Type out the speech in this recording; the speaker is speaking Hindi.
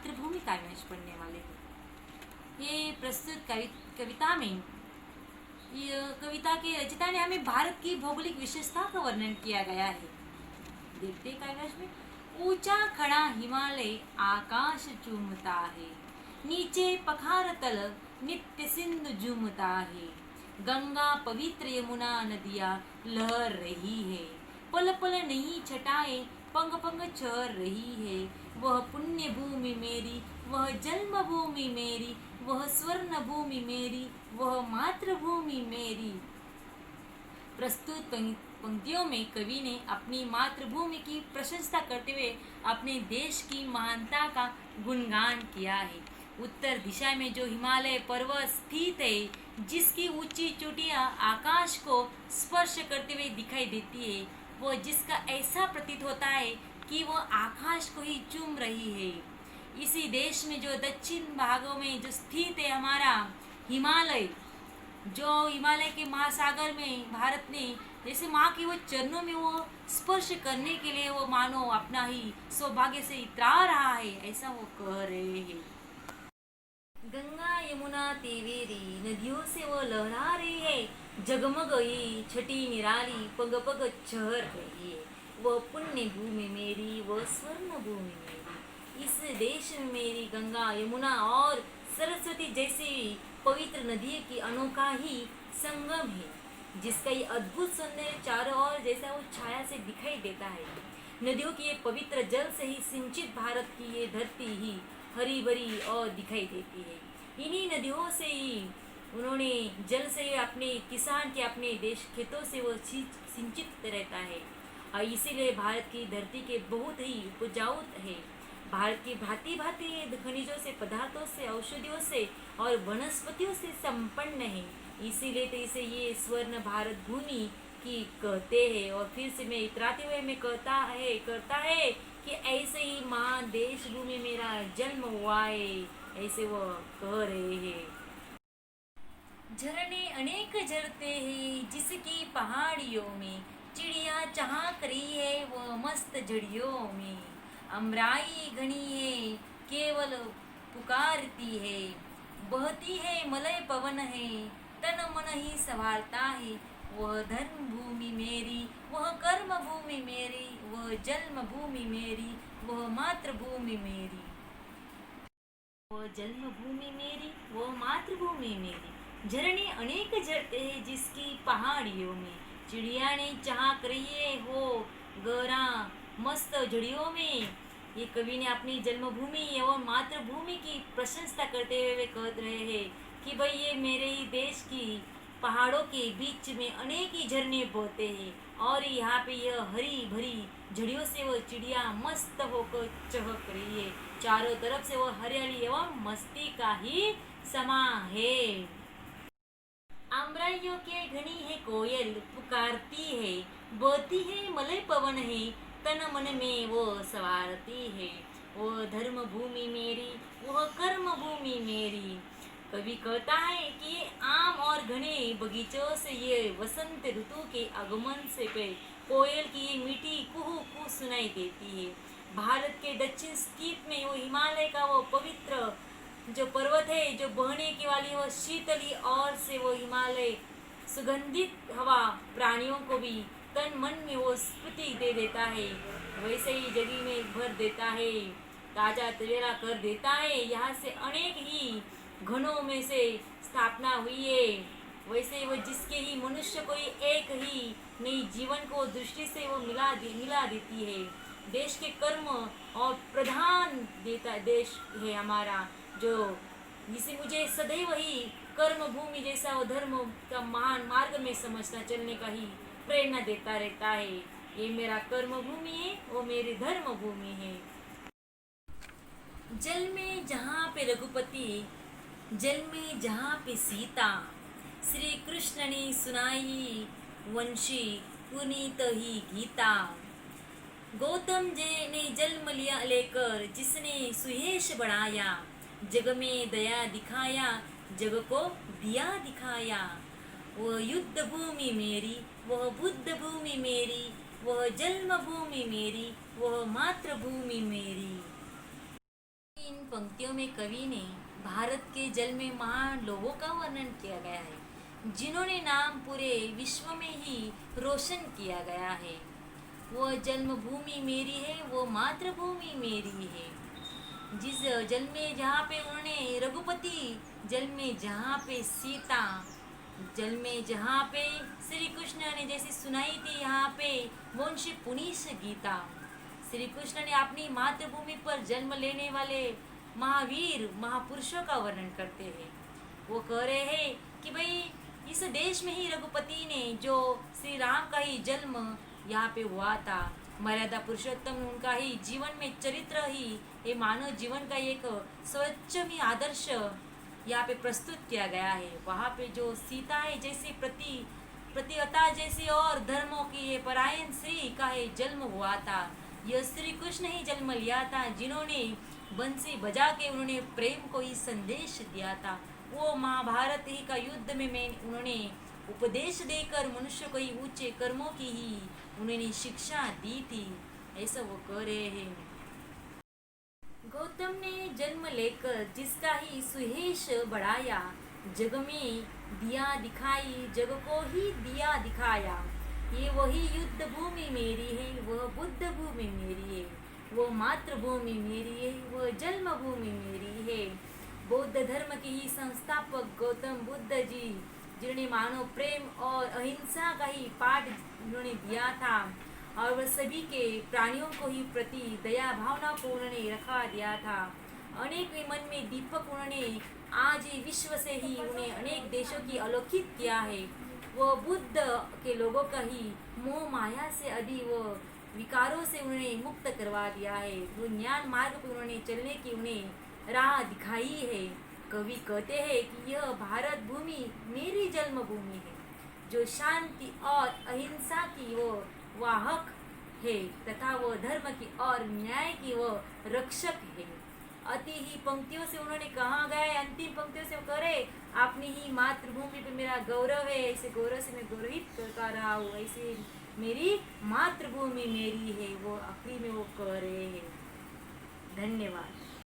मातृभूमि काव्यांश पढ़ने वाले हैं। ये प्रस्तुत कविता में कविता के रचयिता ने हमें भारत की भौगोलिक विशेषता का वर्णन किया गया है। देखते काव्यांश में, ऊंचा खड़ा हिमालय आकाश चूमता है, नीचे पखार तल नित्य सिंधु झूमता है, गंगा पवित्र यमुना नदियाँ लहर रही है, पल पल नई छटाएं पंग पंग चढ़ रही है, वह पुण्य भूमि मेरी, वह जन्म भूमि मेरी, वह स्वर्ण भूमि मेरी, वह मातृभूमि मेरी। प्रस्तुत पंक्तियों में कवि ने अपनी मातृभूमि की प्रशंसा करते हुए अपने देश की महानता का गुणगान किया है। उत्तर दिशा में जो हिमालय पर्वत स्थित है, जिसकी ऊंची चोटियां आकाश को स्पर्श करते हुए दिखाई देती है, वो जिसका ऐसा प्रतीत होता है कि वो आकाश को ही चूम रही है। इसी देश में जो दक्षिण भागों में जो स्थित है हमारा हिमालय, जो हिमालय के महासागर में भारत ने जैसे माँ की वो चरणों में वो स्पर्श करने के लिए वो मानो अपना ही सौभाग्य से इतरा रहा है, ऐसा वो कह रहे हैं। गंगा यमुना तेवेरी नदियों से वो लहरा रही है, जगमग ये छठी निराली पग पग चढ़ रही है, वह पुण्य भूमि मेरी, वह स्वर्ण भूमि मेरी। इस देश में मेरी गंगा यमुना और सरस्वती जैसी पवित्र नदी की अनोखा ही संगम है, जिसका ये अद्भुत सौंदर्य चारों ओर जैसा वो छाया से दिखाई देता है। नदियों की ये पवित्र जल से ही सिंचित भारत की ये धरती ही हरी भरी और दिखाई देती है। इन्हीं नदियों से ही उन्होंने जल से अपने किसान के अपने देश खेतों से वो सिंचित रहता है, और इसीलिए भारत की धरती के बहुत ही उपजाऊ है। भारत की भांति भांति खनिजों से, पदार्थों से, औषधियों से और वनस्पतियों से संपन्न है। इसीलिए तो इसे ये स्वर्ण भारत भूमि की कहते हैं। और फिर से मैं इतराते हुए मैं करता है कि ऐसे ही महान देश भूमि मेरा जन्म हुआ है, ऐसे वो कह रहे हैं। झरने अनेक झरते हैं जिसकी पहाड़ियों में, चिड़िया चहक रही है वो मस्त झड़ियों में, अमराई घनी है केवल पुकारती है, बहती है मलय पवन है तन मन ही संभालता है, वह धर्म भूमि मेरी, वह कर्म भूमि मेरी, वह जन्म भूमि मेरी, वह मातृभूमि मेरी। वह जन्म भूमि मेरी, वह मातृभूमि मेरी। झरने अनेक झरते हैं जिसकी पहाड़ियों में, चिड़िया ने चहक रही है हो गौरा मस्त झड़ियों में। ये कवि ने अपनी जन्मभूमि एवं मातृभूमि की प्रशंसा करते हुए कह रहे हैं कि भाई ये मेरे ही देश की पहाड़ों के बीच में अनेक ही झरने बहते हैं, और यहाँ पे यह हरी भरी झड़ियों से वो चिड़िया मस्त होकर चहक रही है। चारों तरफ से वो हरियाली एवं मस्ती का ही समा है। आम्राइयों के घनी है कोयल पुकारती है, बहती है मलय पवन है तन मन में वो सवारती है, वो धर्म भूमि मेरी, वह कर्म भूमि मेरी। कवि कहता है कि आम और घने बगीचों से ये वसंत ऋतु के आगमन से कोयल की ये मीठी कुहू कुहू सुनाई देती है। भारत के दक्षिण स्थित में वो हिमालय का वो पवित्र जो पर्वत है, जो बहने की वाली वो शीतली और से वो हिमालय सुगंधित हवा प्राणियों को भी तन मन में वो स्फूर्ति दे देता है, वैसे ही जड़ी में भर देता है, ताजा तवेरा कर देता है। यहाँ से अनेक ही घनों में से स्थापना हुई है, वैसे वो जिसके ही मनुष्य को एक ही नई जीवन को दृष्टि से वो मिला देती है। देश के कर्म और प्रधान देता देश है हमारा, जो जिसे मुझे सदैव ही कर्म भूमि जैसा वो धर्म का महान मार्ग में समझना चलने का ही प्रेरणा देता रहता है। ये मेरा कर्म भूमि है, वो मेरी धर्म भूमि है। जल में जहाँ पे रघुपति, जल में जहाँ पे सीता, श्री कृष्ण ने सुनाई वंशी पुनीत ही गीता। गौतम जी ने जन्म लिया लेकर जिसने सुहेश बढ़ाया, जग में दया दिखाया, जग को दिया दिखाया। वह युद्ध भूमि मेरी, वह बुद्ध भूमि मेरी, वह जन्म भूमि मेरी, वह मातृभूमि मेरी। इन पंक्तियों में कवि ने भारत के जल में महान लोगों का वर्णन किया गया है, जिन्होंने नाम पूरे विश्व में ही रोशन किया गया है। वो जन्मभूमि मेरी है, वो मातृभूमि मेरी है। जिस जल में जहाँ पे उन्होंने रघुपति, जल में जहाँ पे सीता, जल में जहाँ पे श्री कृष्ण ने जैसे सुनाई थी यहाँ पे मुंशी पुनीश गीता, श्री कृष्ण ने अपनी मातृभूमि पर जन्म लेने वाले महावीर महापुरुषों का वर्णन करते हैं। वो कह रहे हैं कि भाई इस देश में ही रघुपति ने जो श्री राम का ही जन्म यहाँ पे हुआ था, मर्यादा पुरुषोत्तम उनका ही जीवन में चरित्र ही ये मानव जीवन का एक स्वच्छमी आदर्श यहाँ पे प्रस्तुत किया गया है। वहाँ पे जो सीता है जैसी प्रतिहता जैसी और धर्मों की ये परायण श्री का ही जन्म हुआ था। यह श्री कृष्ण ही जन्म लिया था, जिन्होंने बंसी बजा के उन्होंने प्रेम को ही संदेश दिया था। वो महाभारत ही का युद्ध में उन्होंने उपदेश देकर मनुष्य को ही ऊंचे कर्मों की ही उन्होंने शिक्षा दी थी, ऐसा वो कह रहे हैं। गौतम ने जन्म लेकर जिसका ही सुहेश बढ़ाया, जग में दिया दिखाई, जग को ही दिया दिखाया। ये वही युद्ध भूमि मेरी है, वह बुद्ध भूमि मेरी है, वो मातृभूमि मेरी है, वह जन्म भूमि मेरी है। बौद्ध धर्म के ही संस्थापक गौतम बुद्ध जी, जिन्होंने मानव प्रेम और अहिंसा का ही पाठ उन्होंने दिया था और वह सभी के प्राणियों को ही प्रति दया भावना को उन्होंने रखा दिया था। अनेक मन में दीपक उन्होंने आज ही विश्व से ही उन्हें अनेक देशों की अलौकिक किया है। वो बुद्ध के लोगों का ही मोह माया से आदि वो विकारों से उन्होंने मुक्त करवा दिया है। वो ज्ञान मार्ग पर उन्होंने चलने की उन्हें राह दिखाई है। कवि कहते हैं कि यह भारत भूमि मेरी जन्मभूमि है, जो शांति और अहिंसा की वो वाहक है तथा वो धर्म की और न्याय की वो रक्षक है। अति ही पंक्तियों से उन्होंने कहा गया है, अंतिम पंक्तियों से करे अपनी ही मातृभूमि पे मेरा गौरव है, ऐसे गौरव से मैं गौरवित करता रहा हूँ, ऐसे मेरी मातृभूमि मेरी है, वो आखिरी में वो कह रहे हैं। धन्यवाद।